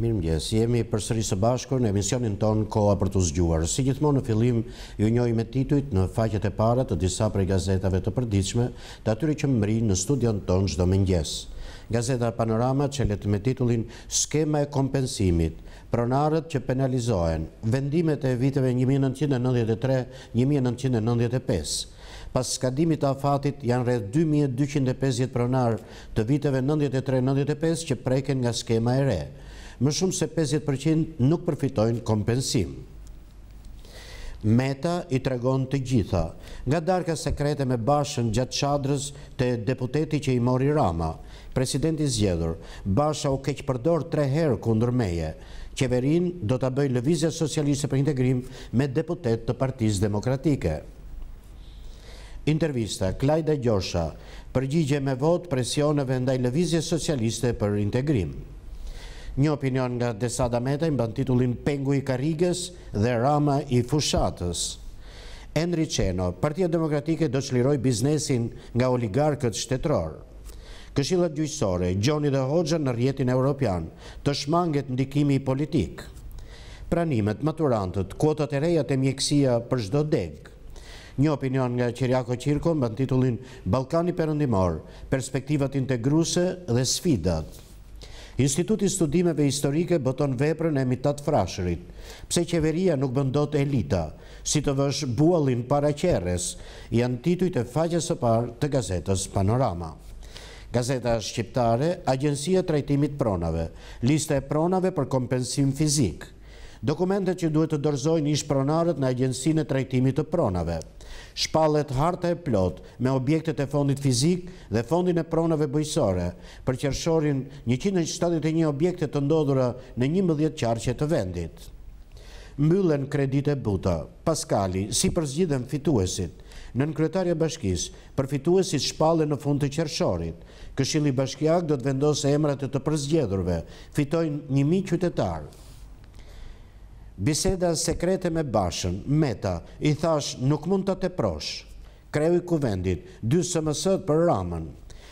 Mirëmëngjes, jemi përsëri së bashku në emisionin ton Koha për të zgjuar. Si gjithmonë në fillim, ju njohim me titujt në faqet e para të disa prej gazetave të përditshme, të atyre që mrin në studion ton çdo mëngjes. Gazeta Panorama çelet me titullin Skema e kompensimit, pronarët që penalizohen, vendimet e viteve 1993-1995. Pas skadimit të afatit janë rreth 2250 pronar të viteve 93-95 që preken nga skema e re. Më shumë se 50% nuk përfitojnë kompensim. Meta i tregon të gjitha, nga darka sekrete me Bashën gjatë çadrës të deputeti që i mori Rama, presidenti zgjedhur, Basha u keqpërdor 3 herë kundër meje. Qeverin do ta bëjë Lëvizja Socialiste për Integrim me deputet të Partisë Demokratike. Intervista, Klajda Gjosha, përgjigje me vot presioneve ndaj Lëvizjes Socialiste për Integrim. Një opinion nga Desada Meta i mban titullin Pengu i Karrigës dhe Rama i Fushatës. Enri Qeno, Partia Demokratike do çliroj biznesin nga oligarkët shtetëror. Këshillat gjyqësore, Gjoni dhe Hoxha në rrjetin evropian, të shmanget ndikimi politik. Pranimet, maturantët, kuotat e reja të mjekësia për çdo deg. Një opinion nga Qiriako Qirko mban titullin Ballkani Perëndimor, perspektivat integruese dhe sfidat. Instituti Studimeve Historike boton veprën e Mitat Frashërit. Pse qeveria nuk bën dot elita, si të vësh buallin para qerres, janë titujt e faqes së parë të gazetës Panorama. Gazeta shqiptare, Agjencia e Trajtimit Pronave, lista e pronave për kompensim fizik. Dokumentet që duhet të dorëzojnë ish pronarët në Agjencinë e Trajtimit të Pronave. Shpallet harta e plot me objektet e fondit fizik dhe fondin e pronave bujqësore për qershorin 171 objekte të ndodhura në 11 qarqe të vendit. Mbyllen kredite buta. Paskali, si përzgjidhen fituesit. Nënkretarja Bashkisë, për fituesit shpallen në fund të qershorit. Këshilli Bashkiak do të vendosë emrat e të përzgjedhurve. Fitojnë 1000 qytetarë. Biseda sekrete me Bashën, Meta, i thash nuk mund të teprosh. Kreu i Kuvendit, 2 SMS-t për Ramën.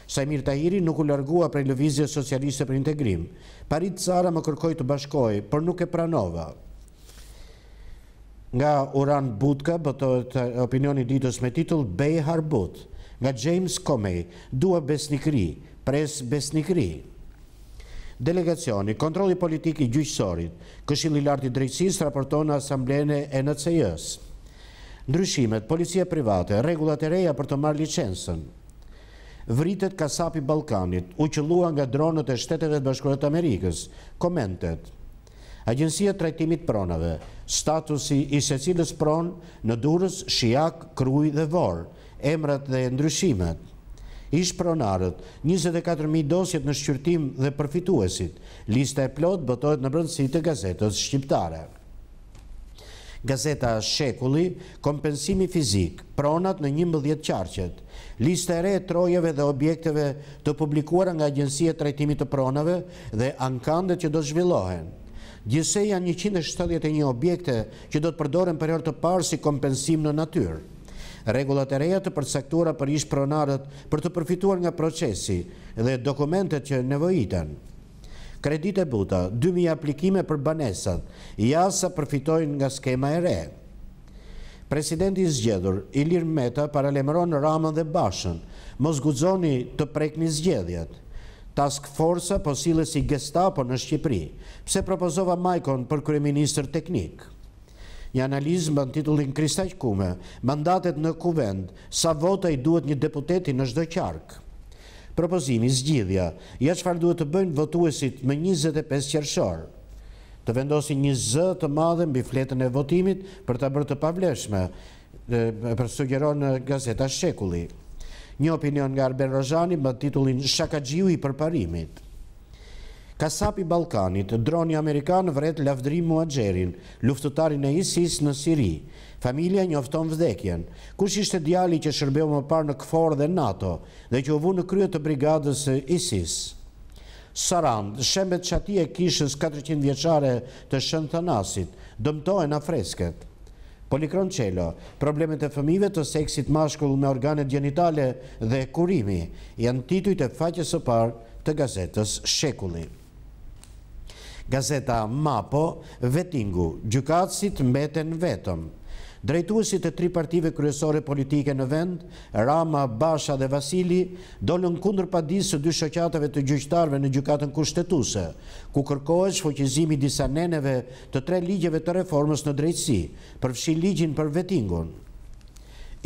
Sajmir Tahiri nuk u largua prej Lëvizjes Socialiste për Integrim. Parit Sara më kërkoi të bashkoj, por nuk e pranova. Nga Uran Butka botohet opinioni ditës me titull Bej Harbut. Nga James Comey, dua besnikëri, pres besnikëri. Delegacioni, kontrolli politik i gjyqësorit, Këshilli i Lartë i Drejtësisë raporton në Asamblenë e NCJ-s. Ndryshimet, policia private, rregullat e reja për të marrë licencën. Vritet kasapi Ballkanit, u qëllua nga dronët e Shteteve të Bashkuara të Amerikës. Komentet. Agjencia e Trajtimit Pronave, statusi i secilës pronë në Durrës, Shijak, Kruj dhe Vor, emrat dhe ndryshimet. Ish pronarët, 24.000 dosjet në shqyrtim dhe përfituesit. Lista e plot botohet në brendësi të gazetës shqiptare. Gazeta Shekulli, kompensimi fizik, pronat në 11 qarqet. Lista e re e trojave dhe objekteve të publikuara nga Agjencia e Trajtimit të Pronave dhe ankandet që do zhvillohen. Gjithsej janë 171 objekte që do të përdoren për herë të parë si kompensim në natyrë. Rregullat e reja të përcaktuara për ish pronarët për të përfituar nga procesi dhe dokumentet që nevojiten. Kredite buta, 2000 aplikime për banesat, jasa përfitojnë nga skema e re. Presidenti i zgjedhur, Ilir Meta, paralemëron Ramën dhe Bashën, mos guxoni të prekni zgjedhjet. Task Force po sillet si Gestapo në Shqipëri. Pse propozova Majkon për kryeministër teknik? Një analizë mban titullin Kristaq Kume, mandatet në kuvend, sa vota i duhet një deputeti në çdo qark. Propozimi, zgjidhja, ja çfarë duhet të bëjnë votuesit më 25 qershor. Të vendosin një zë të madhe mbi fletën e votimit për ta bërë të pavlefshme, për sugjeron Gazeta Shekulli. Një opinion nga Arben Rozhani mban titullin Shakaxhiu i përparimit. Kasapi Ballkanit, droni amerikan vret Lavdrim Muhaxherin, luftëtarin e ISIS në Siri. Familja njofton vdekjen. Kush ishte djali që shërbeu më parë në KFOR dhe NATO dhe që u vu në krye të brigadës së ISIS? Sarand, shembet çati e kishës 400 vjeçare të Shën Thanasit, dëmtohen afresket. Polikron Qelo, problemet e fëmijëve të seksit mashkull me organet gjenitale dhe kurimi, janë titujt e faqes së parë të gazetës Shekulli. Gazeta Mapo, Vetingu, gjykatësit mbeten vetëm. Drejtuesit e 3 partive kryesore politike në vend, Rama, Basha dhe Vasili, dolën kundër padisë së 2 shoqatave të gjyqtarëve në gjykatën kushtetuese, ku kërkohet shfuqizimi disa neneve të 3 ligjeve të reformës në drejtësi, përfshi ligjin për vetingun.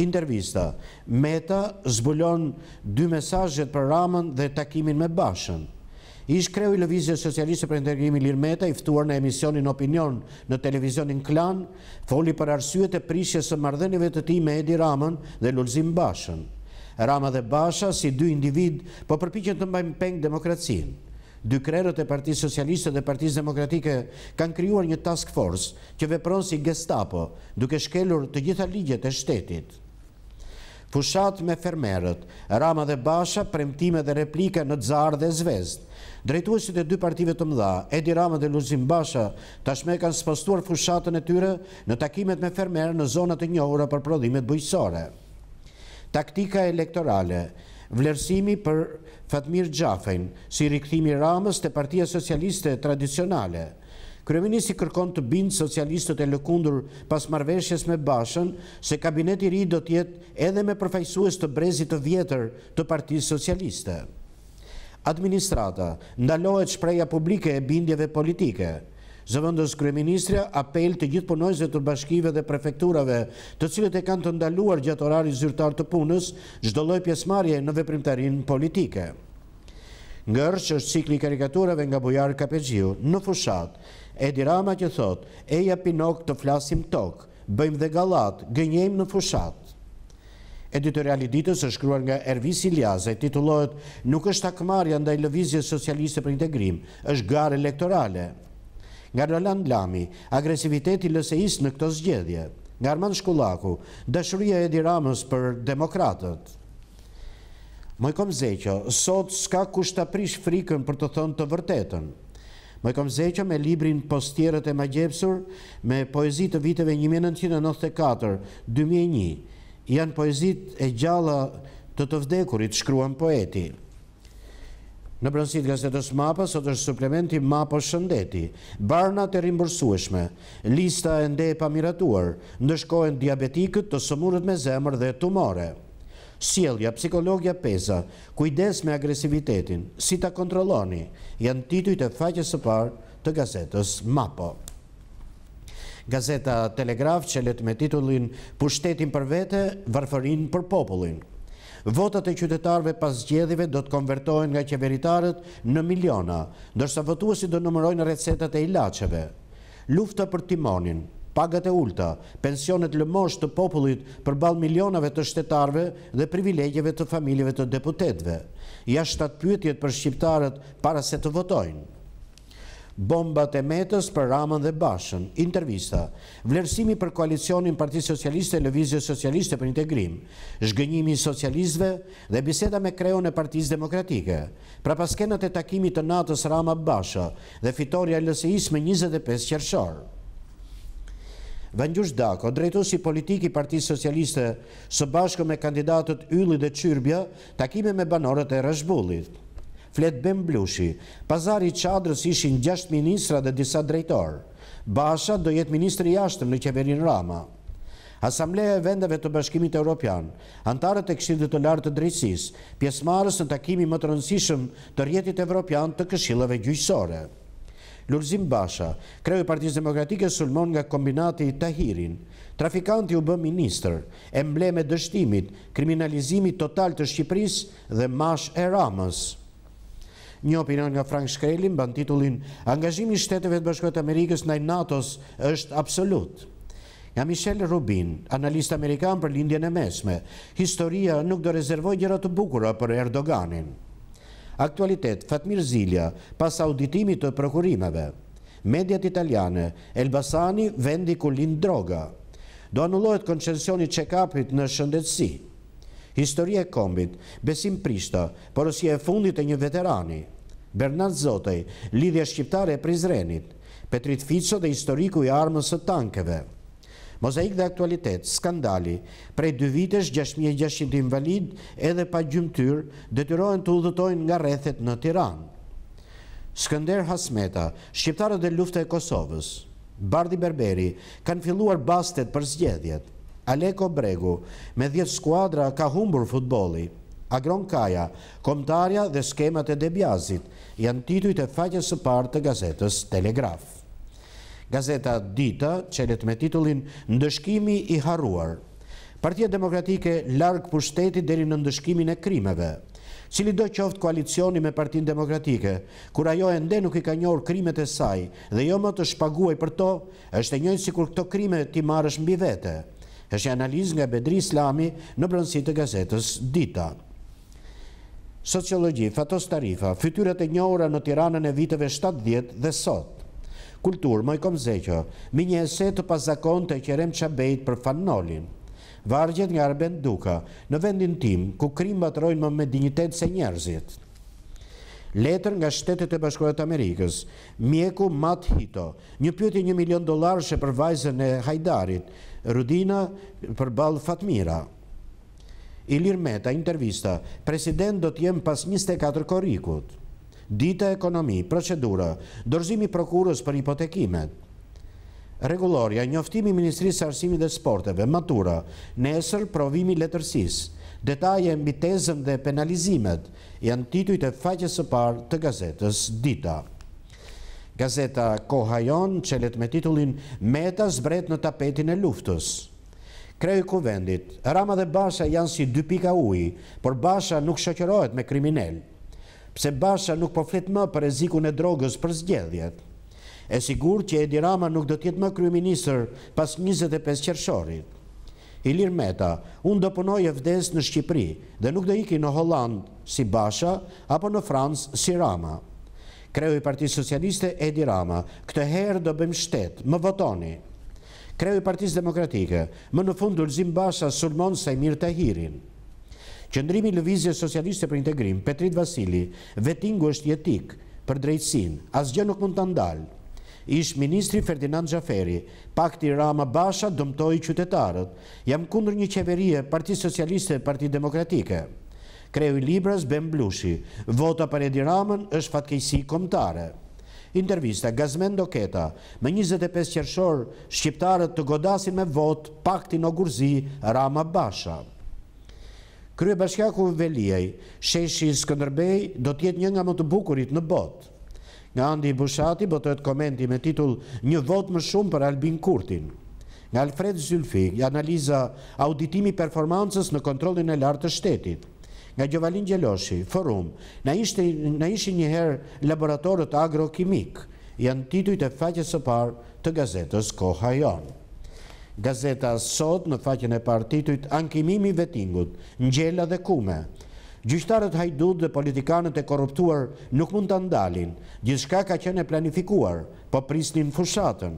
Intervista. Meta zbulon 2 mesazhet për Ramën dhe takimin me Bashën. Ish kreu i Lëvizjes Socialiste për Integrim Ilir Meta, i ftuar në emisionin Opinion në televizionin Klan, foli për arsyet e prishjes së marrëdhënieve të tij me Edi Ramën dhe Lulzim Bashën. Rama dhe Basha, si 2 individ, po përpiqen të mbajnë peng demokracinë. 2 krerët e Partisë Socialiste dhe Partisë Demokratike kanë krijuar një task force që vepron si Gestapo, duke shkelur të gjitha ligjet e shtetit. Fushat me fermerët, Rama dhe Basha, premtime dhe replika në Zar dhe Zvezd. Drejtuesit e 2 partive të mëdha, Edi Rama dhe Lulzim Basha, tashme kanë spostuar fushatën e tyre në takimet me fermerë në zonat e njohura për prodhimet bujqësore. Taktika elektorale, vlerësimi për Fatmir Xhafejn, si rikthimi i Ramës te Partia Socialiste tradicionale. Kryeministri kërkon të bindë socialistët e lëkundur pas marrëveshjes me Bashën se kabineti i ri do të jetë edhe me përfaqësues të brezit të vjetër të Partisë Socialiste. Administrata, ndalohet shpreha publike e bindjeve politike. Zëvendës kryeministria apel të gjithë punonjësve të bashkive dhe prefekturave, të cilët e kanë të ndaluar gjatë orarit zyrtar të punës, çdo lloj pjesëmarrje në veprimtarinë politike. Ngërsh është cikli i karikaturave nga Bujar Kapexhiu. Në fushat, Edi Rama që thot, eja Pinok të flasim tok, bëjmë dhe gallat, gënjejmë në fushat. Editoriali ditës është shkruar nga Ervis Iliaza, titullohet "Nuk është akmarrja ndaj Lëvizjes Socialiste për Integrim, është garë elektorale". Nga Roland Lami, agresiviteti LSI-s në këto zgjedhje. Nga Armand Shkullaku, dashuria e Edi Ramës për demokratët. Mojkom Zeqo, sot s'ka kush ta prish frikën për të thënë të vërtetën. Mojkom Zeqo me librin Postierët e magjepsur, me poezi të viteve 1994-2001, janë poezit e gjalla të vdekurit, shkruan poeti. Në brëndësit gazetës Mapa, sot është suplementi Mapo Shëndeti, barnat e rimbursueshme, lista e nde e pamiratuar, ndëshkohen diabetikët, të sëmurët me zemër dhe tumore. Sjellja, psikologja peza, kujdes me agresivitetin, si ta kontrolloni, janë titujt e faqes së parë të gazetës Mapo. Gazeta Telegraf çelet me titullin "Pushtetin për vete, varfërinë për popullin". Votat e qytetarëve pas zgjedhjeve do të konvertohen nga qeveritarët në miliona, ndërsa votuesit do numërojnë recetat e ilaçeve. Lufta për timonin, pagat e ulta, pensionet lëmosh të popullit përballë milionave të shtetarëve dhe privilegjeve të familjeve të deputetëve. Jashtat pyetjet për shqiptarët para se të votojnë. Bombat e Metës për Ramën dhe Bashën. Intervista. Vlerësimi për koalicionin Partisë Socialiste e Lëvizjes Socialiste për Integrim. Zhgënjimi i socialistëve dhe biseda me kreun e Partisë Demokratike. Prapaskenat e takimit të natës Rama Basha dhe fitoria e LSI-s me 25 qershor. Vangjush Dako, drejtuesi politik i Partisë Socialiste, së bashku me kandidatët Ylli dhe Çyrbja, takime me banorët e Rashbullit. Flet Bemblushi, pazari i Çadrës ishin 6 ministra dhe disa drejtorë. Basha do jetë ministri i jashtëm në qeverinë Rama. Asambleja e vendeve të Bashkimit Evropian, antarët e Këshillit të Lartë të Drejtësisë, pjesëmarrës në takimin më të rëndësishëm të rrjetit evropian të këshillave gjyqësore. Lulzim Basha, kreu i Partisë Demokratike, sulmon nga kombinati Tahirin. Trafikanti u bë ministër, emblem e dështimit, kriminalizimit total të Shqipërisë dhe mash e Ramës. Një opinion nga Frank Shkreli mban titullin "Angazhimi i Shteteve të Bashkuara të Amerikës ndaj NATO-s është absolut". Nga Michel Rubin, analist amerikan për lindjen e mesme, historia nuk do rezervoj gjëra të bukura për Erdoganin. Aktualitet, Fatmir Zilja, pas auditimit të prokurimeve. Mediat italiane, Elbasani, vendi ku lind droga. Do anullohet koncensioni check-upit në shëndetësi. Historia e kombit, Besim Prishta, porosia e fundit e një veterani. Bernard Zotej, lidhja shqiptare e Prizrenit. Petrit Fico dhe historiku i armës së tankeve. Mozaik dhe aktualitet, skandali, prej 2 vitesh 6600 invalid edhe pa gjymtyr detyrohen të udhëtojnë nga rrethet në Tiranë. Skënder Hasmeta, shqiptarët e lufte e Kosovës, Bardi Berberi, kanë filluar bastet për zgjedhjet. Aleko Bregu, me 10 skuadra, ka humbur futbolli. Agron Kaja, Kombëtarja dhe skemat e Debjazit janë titujt e faqes së parë të gazetës Telegraf. Gazeta Dita çelet me titullin Ndëshkimi i harruar. Partia Demokratike larg pushtetit deri në ndëshkimin e krimeve. Cili do qoftë koalicioni me Partinë Demokratike, kur ajo ende nuk i ka njohur krimet e saj dhe jo më të shpaguaj për to, është e njëjtë sikur këto krime ti marrësh mbi vete. Është analizë nga Bedri Islami në brëndësi të gazetës Dita. Sociologji, Fatos Tarifa, fytyrat e njohura në Tiranën e viteve 70 dhe sot. Kultur, Mojkom Zeqo, me një ese të pazakonte Qerem Çabejt për Fannolin. Vargjet nga Arben Duka, në vendin tim, ku krimbat rojnë më me dignitet se njerëzit. Letër nga Shtetet e Bashkuara të Amerikës, mjeku Matt Hito, një pyetje $1 milion për vajzën e Hajdarit, Rudina përballë Fatmira. Ilir Meta, intervista, president do t'jem pas 24 korrikut. Dita ekonomi, procedura, dorëzimi prokurës për hipotekimet. Rregulloria, njoftimi i Ministrisë së Arsimit dhe Sporteve, matura, nesër provimi letërsisë. Detaje mbi tezën dhe penalizimet janë titujt e faqes së parë të gazetës Dita. Gazeta Koha Jon çelet me titullin Meta zbret në tapetin e luftës. Kreu i Kuvendit, Rama dhe Basha janë si 2 pika uji, por Basha nuk shoqërohet me kriminal. Pse Basha nuk po flet më për rrezikun e drogës për zgjedhjet. E sigurt që Edi Rama nuk do t'jetë më kryeministër pas 25 qershorit. Ilir Meta, unë do punoj e vdes në Shqipëri dhe nuk do iki në Holland si Basha apo në Francë si Rama. Kreu i Partisë Socialiste Edi Rama, këtë herë do bëjmë shtet, më votoni. Kreu i Partisë Demokratike, më në fund Ulzim Basha sulmon Sajmir Tahirin. Qëndrimi i Lëvizjes Socialiste për Integrim, Petrit Vasili, vetingu është jetik për drejtësinë, asgjë nuk mund ta ndalë. Ish ministri Ferdinand Xhaferi, pakti Rama Basha dëmtoi qytetarët. Jam kundër një qeverie Parti Socialiste e Parti Demokratike. Kreu i Libras Ben Blushi, vota për Edi Ramën është fatkeqësi kombëtare. Intervista Gazmen Doketa, me 25 qershor shqiptarët të godasin me vot paktin Ogurzi Rama Basha. Kryebashkiaku Veliaj, sheshi Skënderbej do t'jetë një nga më të bukurit në botë. Nga Andi Bushati botohet komenti me titull Një vot më shumë për Albin Kurtin. Nga Alfred Zylfi, analiza auditimi performancës në kontrollin e lartë të shtetit. Nga Gjovalin Gjeloshi, Forum, na ishin njëherë laboratorët agrokimik, janë titujt e faqes së parë të gazetës Koha Jon. Gazeta Sot në faqen e parë titujt Ankimimi vettingut, ngjela dhe kume. Gjyqtarët hajdut dhe politikanët e korruptuar nuk mund të ndalin, gjithçka ka qenë e planifikuar, po prisnin fushatën.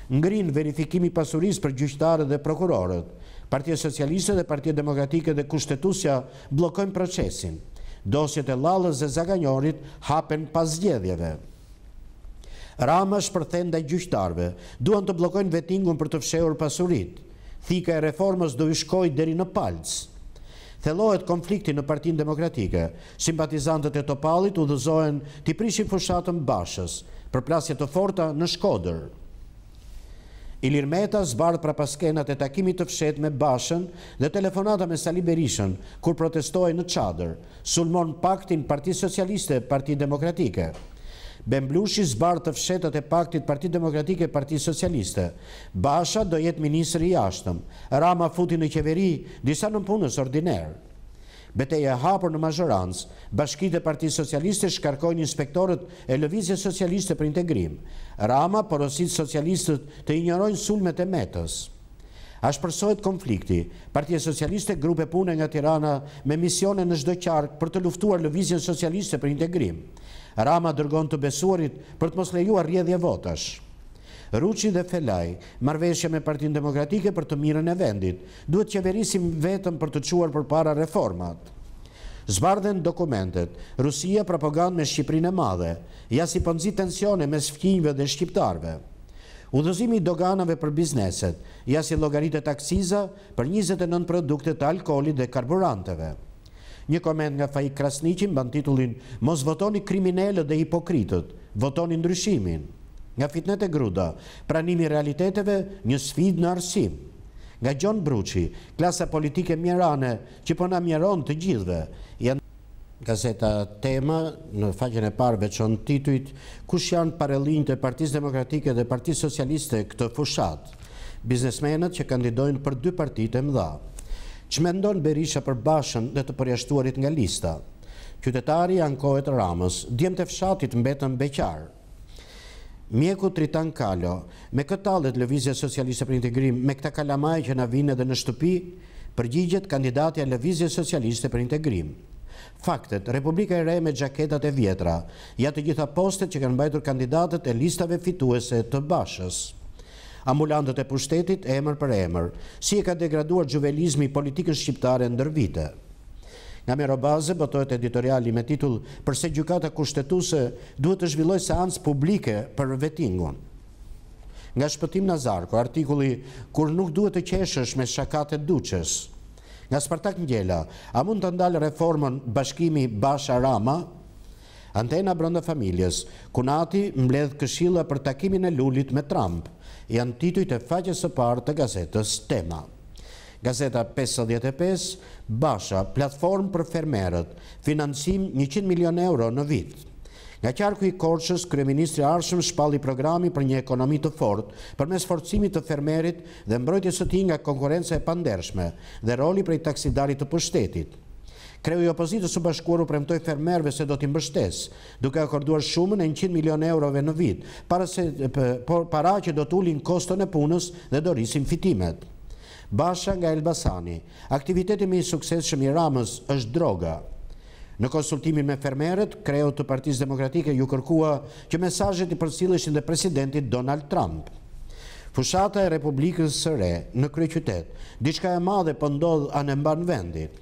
Ngrin verifikimi pasurisë për gjyqtarët dhe prokurorët. Partia Socialiste dhe Partia Demokratike dhe Kushtetuesja bllokojnë procesin. Dosjet e Llallës dhe Zaganjorit hapen pas zgjedhjeve. Rama shpërthen ndaj gjyqtarëve, duan të bllokojnë vettingun për të fshehur pasuritë. Thika e reformës do i shkojë deri në palc. Thellohet konflikti në Partinë Demokratike. Simpatizantët e Topallit udhëzohen t'i prishin fushatën Bashës, përplasje të forta në Shkodër. Ilir Meta zbardh prapaskenat e takimit të fshehtë me Bashën dhe telefonata me Sali Berishën kur protestoi në Çadër. Sulmon paktin Parti Socialiste, Parti Demokratike. Ben Blushi zbardh të fshehtët e paktit Parti Demokratike, Parti Socialiste. Basha do jetë ministri i jashtëm. Rama futi në qeveri disa nënpunës ordiner. Betejë e hapur në mazhorancë, bashkitë e Partisë Socialiste shkarkojnë inspektorët e Lëvizjes Socialiste për Integrim. Rama porosit socialistët të injorojnë sulmet e Metës. Ashpërsohet konflikti. Partia Socialiste grupe pune nga Tirana me misione në çdo qark për të luftuar Lëvizjen Socialiste për Integrim. Rama dërgon të besuarit për të mos lejuar rrjedhje votash. Ruçi dhe Felaj, marrëveshje me Partinë Demokratike për të mirën e vendit, duhet qeverisim vetëm për të çuar përpara reformat. Zbardhen dokumentet, Rusia propagandë me Shqipërinë e Madhe, ja si po nxit tensione mes fqinjve dhe shqiptarëve. Udhëzimi i doganave për bizneset, ja si llogaritet aksiza për 29 produkte të alkoolit dhe karburanteve. Një koment nga Faik Krasniqi mban titullin "Mos votoni kriminalët dhe hipokritët, votoni ndryshimin". Nga Fitnet e Gruda, pranimi i realiteteve, një sfidë në arsim. Nga Gjon Bruçi, klasa politike mjerane që po na mjeron të gjithëve. Gazeta Tema në faqen e parë veçon titujt "Kush janë parellinjtë e Partisë Demokratike dhe Partisë Socialiste këtë fushat? Biznesmenët që kandidojnë për dy partitë e mëdha". Ç'mendon Berisha për Bashën dhe të përjashtuarit nga lista? Qytetari ankohet Ramës, djemtë e fshatit mbetën beqar. Mjeku Tritan Kalo, me këtë tallet Lëvizja Socialiste për Integrim, me këta kalamaj që na vinë edhe në shtëpi, përgjigjet kandidatja Lëvizja Socialiste për Integrim. Faktet, Republika e Re me xhaketat e vjetra, ja të gjitha postet që kanë mbajtur kandidatët e listave fituese të Bashës. Ambulantët e pushtetit emër për emër, si e ka degraduar gjuvelizmi i politikës shqiptare ndër vite. Nga Merobaze botohet editoriali me titull "Përse gjykata kushtetuese duhet të zhvillojë seancë publike për vettingun". Nga Shpëtim Nazarko, artikulli "Kur nuk duhet të qeshësh me shakat e duçes". Nga Spartak Ngjela, a mund të ndalë reformën bashkimi Basha-Rama? Antena brenda familjes, Kunati mbledh këshilla për takimin e Lulit me Trump. Janë titujt e faqes së parë të gazetës Tema. Gazeta 55, Basha, platformë për fermerët, financim 100 milion euro në vit. Nga qarku i Korçës, kryeministri Arshëm shpalli programi për një ekonomi të fortë përmes forcimit të fermerit dhe mbrojtjes së tij nga konkurrenca e pandershme dhe roli prej taksidarit të pushtetit. Kreu i opozitës së bashkuar u premtoi fermerëve se do t'i mbështesë, duke akorduar shumën e 100 milion eurove në vit, para që do t'ulin koston e punës dhe do rrisin fitimet. Basha nga Elbasani, aktiviteti më i suksesshëm i Ramës është droga. Në konsultimin me fermerët, kreu të Partisë Demokratike ju kërkua që mesazhet i përcilleshin dhe presidentit Donald Trump. Fushata e Republikës së Re në kryeqytet, diçka e madhe po ndodh anë mban vendit.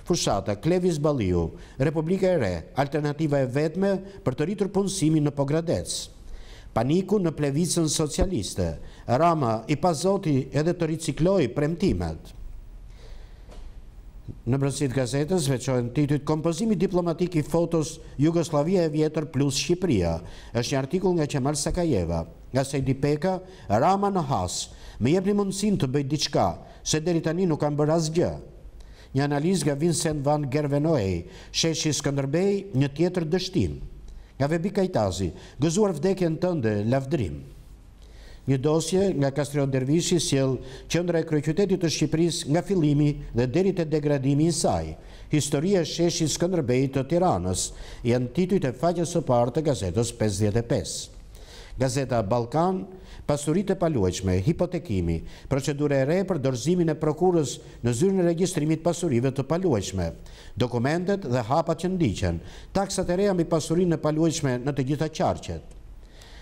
Fushata Klevis Balliu, Republika e Re, alternativa e vetme për të rritur punësimin në Pogradec. Paniku në Plevicën socialiste, Rama i pazoti edhe të ricikloi premtimet. Në brëndësit gazetës veçohen titujt "Kompozimi diplomatik i fotos Jugoslavia e vjetër plus Shqipëria". Është një artikull nga Qemal Sakajeva. Nga Sejdi Peka, Rama në has, "Më jepni mundësinë të bëj diçka, se deri tani nuk kam bërë asgjë". Një analizë nga Vincent van Gervenoy, sheshi Skënderbej, një tjetër dështim. Nga Vebi Kajtazi, "Gëzuar vdekjen tënde, lavdrim". Një dosje nga Kastriot Dervishi sjell qendra e kryeqytetit të Shqipërisë nga fillimi dhe deri te degradimi i saj. Historia e sheshit Skënderbej të Tiranës, janë titujt e faqes së parë të gazetës 55. Gazeta Ballkan, pasuritë e paluajtshme, hipotekimi, procedura e re për dorëzimin e prokurës në zyrën e regjistrimit pasurive të paluajtshme, dokumentet dhe hapat që ndiqen, taksat e reja mbi pasurinë e paluajtshme në të gjitha qarqet.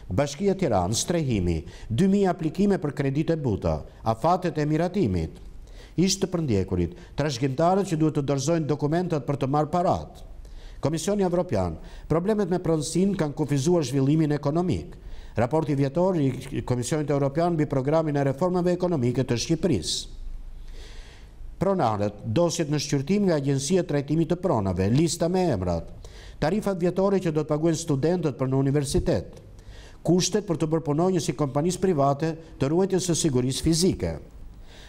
Bashkia Tiranë, strehimi, 2000 aplikime për kredite buta, afatet e miratimit. Ishtë të përndjekurit, trashëgimtarët që duhet të dorëzojnë dokumentat për të marrë parat. Komisioni Evropian, problemet me pronësinë kanë kufizuar zhvillimin ekonomik. Raporti vjetor i Komisionit Evropian mbi programin e reformave ekonomike të Shqipërisë. Pronarët, dosjet në shqyrtim nga Agjencia e Trajtimit të Pronave, lista me emrat. Tarifat vjetore që do të paguajnë studentët për në universitet. Kushtet për të bërë punonjës si kompanisë private të ruajtjes së sigurisë fizike.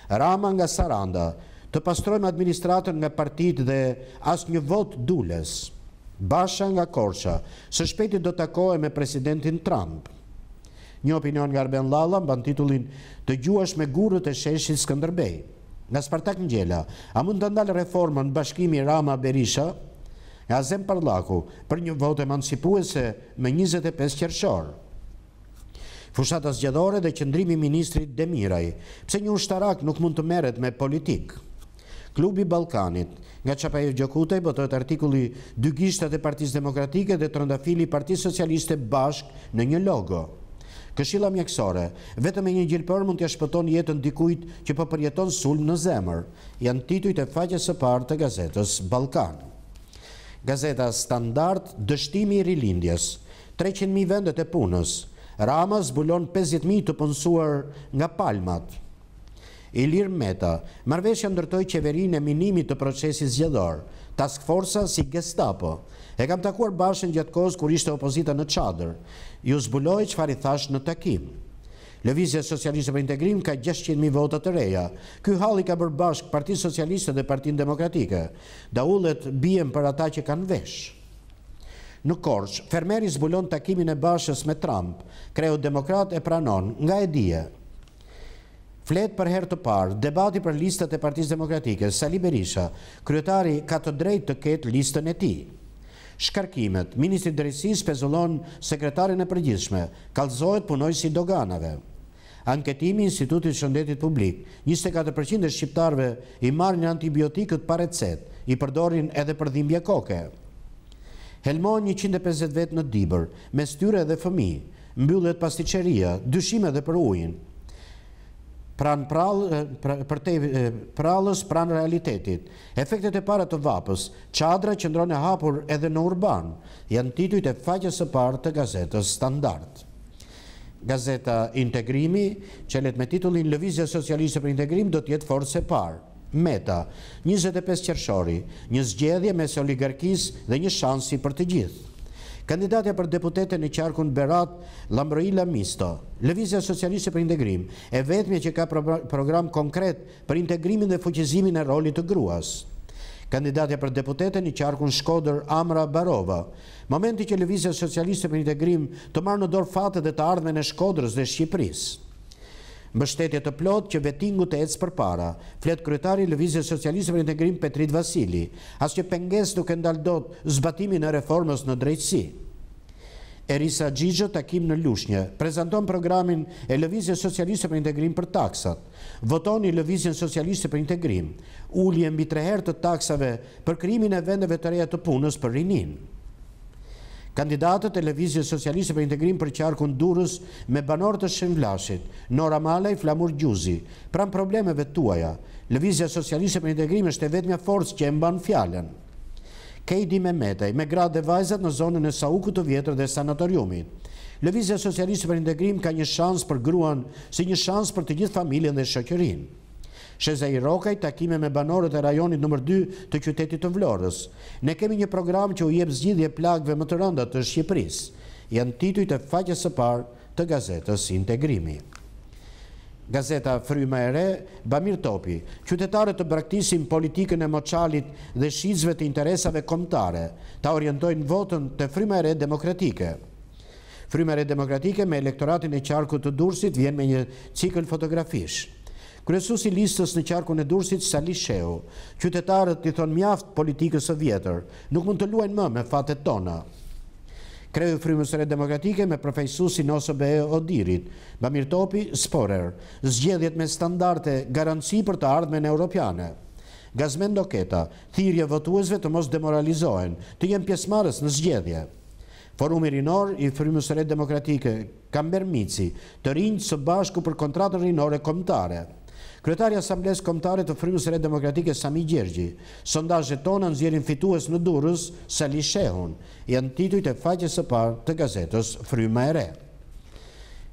Rama nga Saranda, të pastrojmë administratën nga partitë dhe asnjë vot dules. Basha nga Korça, së shpejti do takohet me presidentin Trump. Një opinion nga Arben Lalla mban titullin "Të gjuash me gurët e sheshit Skënderbej". Nga Spartak Ngjela, a mund të ndalë reformën bashkimi Rama-Berisha? Nga Azem Parlaku, për një votë emancipuese me 25 qershor. Fushata zgjedhore dhe qëndrimi i ministrit Demiraj, pse një ushtarak nuk mund të merret me politik. Klubi Ballkanit, nga Çapajev Gjokutaj botohet artikulli "Dy gishtat e Partisë Demokratike dhe trëndafili i Partisë Socialiste bashk në një logo". Këshilla mjekësore, vetëm me një gjilpër mund t'ia shpëton jetën dikujt që po përjeton sulm në zemër. Janë titujt e faqes së parë të gazetës Ballkan. Gazeta Standard, dështimi i rilindjes, 300.000 vendet e punës. Rama zbulon 50.000 të punësuar nga palmat. Ilir Meta, marrëveshja ndërtoi qeverinë e minimit të procesit zgjedhor. task forca si Gestapo. E kam takuar Bashën gjatë kohës kur ishte opozita në Çadër. Ju zbuloj çfarë i thash në takim. Lëvizja Socialiste për Integrim ka 600.000 vota të reja. Ky halli ka bërë bashkë Partinë Socialiste dhe Partinë Demokratike. Daullet bien për ata që kanë vesh. Në Korçë, fermeri zbulon takimin e Bashës me Trump. Kreu Demokrat e pranon, nga e dije. Flet për herë të parë, debati për listat e Partisë Demokratike, Sali Berisha, kryetari ka të drejtë të ketë listën e tij. Shkarkimet, Ministri i Drejtësisë pezullon sekretarin e përgjithshme, kallëzohet punojësi doganave. Anketimi i Institutit Shëndetit Publik, 24% e shqiptarëve i marrin antibiotikët pa recetë, i përdorin edhe për dhimbje koke. Helmon 150 vetë në Dibër, mes tyre edhe fëmijë, mbyllet pasticqeria, dyshime edhe për ujin. Prallës pranë realitetit. Efektet e para të vapës, çadra qëndron e hapur edhe në urban, janë titujt e faqes së parë të gazetës Standard. Gazeta Integrimi, qelet me titullin Lëvizja Socialiste për Integrim do të jetë forcë e parë. Meta, 25 qershori, një zgjedhje mes oligarkisë dhe një shansi për të gjithë. Kandidatja për deputete në qarkun Berat, Lambrojila Misto, Lëvizja Socialiste për Integrim, e vetmja që ka program konkret për integrimin dhe fuqizimin e rolit të gruas. Kandidatja për deputete në qarkun Shkodër, Amra Barova, momenti që Lëvizja Socialiste për Integrim të marrë në dorë fatet dhe të ardhmen e Shkodrës dhe Shqipërisë. Mbështetje të plot që vetingu të ecë përpara, flet kryetari i Lëvizjes Socialiste për Integrim Petrit Vasili, as që penges nuk e ndal dot zbatimin e reformës në drejtësi. Erisa Xhixho, takim në Lushnjë, prezanton programin e Lëvizjes Socialiste për Integrim për taksat. Votoni Lëvizjen Socialiste për Integrim, ulje mbi 3 herë të taksave për krijimin e vendeve të reja të punës për rinin. Kandidatët e Lëvizjes Socialiste për Integrim për qarkun Durrës me banorë të Shënvllashit, Nora Malaj, Flamur Gjuzi, pranë problemeve tuaja. Lëvizja Socialiste për Integrim është e vetmja forcë që e mban fjalën. Kejdi Mehmetaj, me gratë dhe vajzat në zonën e Saukut të vjetër dhe sanatoriumit. Lëvizja Socialiste për Integrim ka një shans për gruan, si një shans për të gjithë familjen dhe shoqërinë. Shezai Rokaj, takime me banorët e rajonit nr. 2 të qytetit të Vlorës. Ne kemi një program që u jep zgjidhje plagëve më të rënda të Shqipërisë. Janë titujt e faqes së parë të gazetës Integrimi. Gazeta Fryma e Re, Bamir Topi, qytetarët të braktisin politikën e moçalit dhe shitësve të interesave kombëtare, ta orientojnë votën të Fryma e Re Demokratike. Fryma e Re Demokratike me elektoratin e qarkut të Durrësit vjen me një cikël fotografish. Kryesuesi listës në qarkun e Durrësit, Sali Shehu, qytetarët i thonë mjaft politikës së vjetër, nuk mund të luajnë më me fatet tona. Kreu i Frymës së Re Demokratike me përfaqësuesin OSBE Odirit, Bamir Topi, Sporer, zgjedhjet me standarde garanci për të ardhmen europiane. Gazmen Loketa, thirrje votuesve të mos demoralizohen, të jenë pjesëmarrës në zgjedhje. Forumi rinor i Frymës së Re Demokratike, Kamber Mici, të rinj së bashku për kontratën rinore kombëtare. Kryetari i Asamblesë Kombëtare të Frymës së Re Demokratike Sami Gjergji, sondazhet tona nxjerrin fitues në Durrës, Sali Shehun, janë titujt e faqes së parë të gazetës Fryma e Re.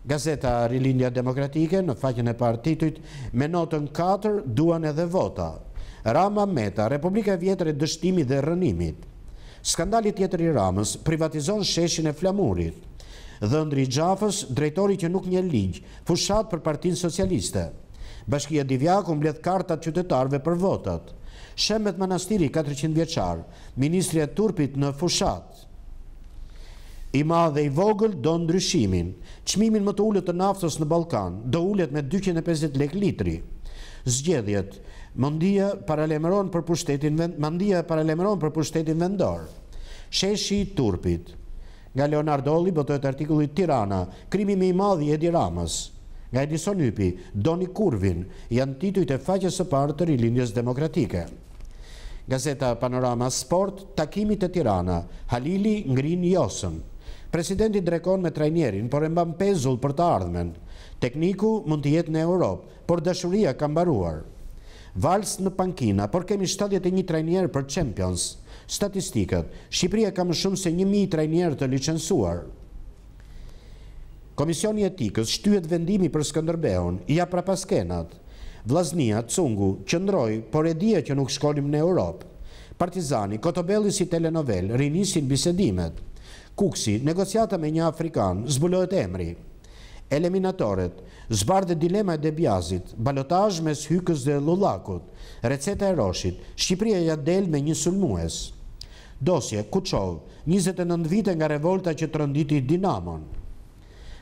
Gazeta Rilindja Demokratike në faqen e parë titujt me notën 4 duan edhe vota. Rama Meta, Republika e vjetër e dështimit dhe rrënimit. Skandali tjetër i Ramës, privatizon sheshin e Flamurit. Dhëndri Xhafës, drejtori që nuk njeh ligj, fushat për Partinë Socialiste. Bashkia Divjaku mbledh kartat qytetarëve për votat. Shembet Manastiri 400 vjeçar, ministri e turpit në fushat. I madh dhe i vogël do ndryshimin. Çmimin më të ulët të naftës në Ballkan do ulet me 250 lekë litri. Zgjedhjet, Mandia paralajmëron për pushtetin vendor. Sheshi i turpit. Nga Leonardo Olli botohet artikulli Tirana, krimi më i madh i Edi Ramës. Nga Edison Hypi, Doni Kurvin, janë titujt e faqes së parë të Rilindjes Demokratike. Gazeta Panorama Sport, takimit e Tirana, Halili ngrin Josën. Presidenti drekon me trajnerin, por e mban pezull për të ardhmen. Tekniku mund të jetë në Europë, por dashuria ka mbaruar. Vals në pankina, por kemi 71 trajner për Champions. Statistikat, Shqipëria ka më shumë se 1000 trajner të licencuar. Komisioni Etikës shtyhet vendimi për Skënderbeun, ja prapaskenat. Vllaznia, Cungu, qëndroi, por e dija që nuk shkonim në Europë. Partizani, Kotobelli si telenovel, rinisin bisedimet. Kuksi, negociata me një Afrikan, zbulohet emri. Eliminatoret, zbardhe dilema e Debjazit, balotaj mes Hykës dhe Lullakut, receta e Roshit, Shqipëria ja del me një sulmues. Dosje, Kuçov, 29 vite nga revolta që tronditi Dinamon.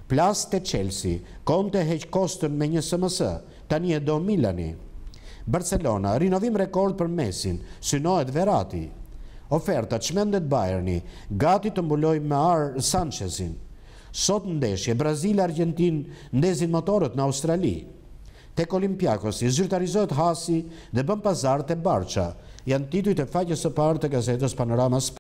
Plas te Chelsea, Conte heq Kostën me një SMS, tani e do Milani. Barcelona, rinovim rekord për Messin, synohet Verratti. Oferta, çmendet Bayerni, gati të mbuloj me ar Sanchezin. Sot ndeshje, Brazil-Argentin ndezin motorët në Australi. Tek Olympiakosi, zyrtarizohet Hasi dhe bën pazar te Barça. Janë titujt e faqes së parë të gazetës Panorama Sport.